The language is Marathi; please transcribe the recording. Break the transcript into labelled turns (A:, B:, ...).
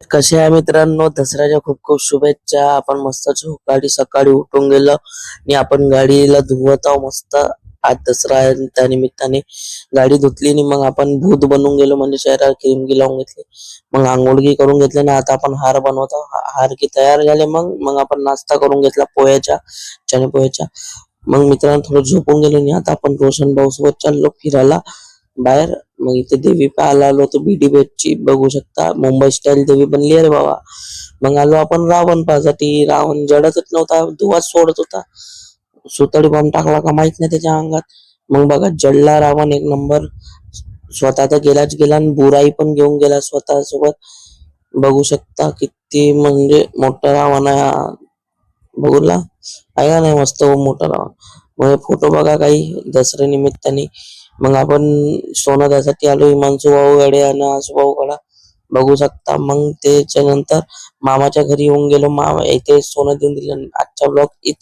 A: कसे आहे मित्रांनो, दसऱ्याच्या खूप खूप शुभेच्छा. आपण मस्त सकाळी सकाळी उठून गेलो आणि आपण गाडीला धुवत आहोत मस्त. आज दसरा आहे त्या निमित्ताने गाडी धुतली आणि मग आपण भूत बनून गेलो, म्हणजे चेहऱ्यावर क्रीम लावून घेतली. मग आंघोळगी करून घेतली ना, आता आपण हार बनवत आहोत. हार की तयार झाले. मग मग आपण नाश्ता करून घेतला पोह्याच्या, चणे पोह्याच्या. मग मित्रांनो थोडं झोपून गेलो आणि आता आपण रोशन भाऊ सोबत चाललो फिरायला बाहेर. मग इथे देवी पाहायला आलो होतो, बीडी बेटची बघू शकता, मुंबई स्टाईल देवी बनली आहे रे बाबा. मग आलो आपण रावण पाहासाठी. रावण जडतच नव्हता, धुवाच सोडत होता. सुतळी बॉम्ब टाकला का माहित नाही त्याच्या अंगात. मग बघा जडला रावण एक नंबर. स्वतः तर गेलाच गेला आणि बुराई पण घेऊन गेला स्वतः सोबत. बघू शकता किती म्हणजे मोठा रावण आहे हा. बघूला आहे का नाही मस्त मोठा रावण. मग फोटो बघा काही दसऱ्या निमित्ताने. मग आपण सोनं द्यासाठी आलो हिमांशू भाऊ कडे आणि आसू भाऊ कडे बघू शकता. मग त्याच्यानंतर मामाच्या घरी येऊन गेलो. मामा इथे सोनं देऊन दिलं. आजचा ब्लॉग इथे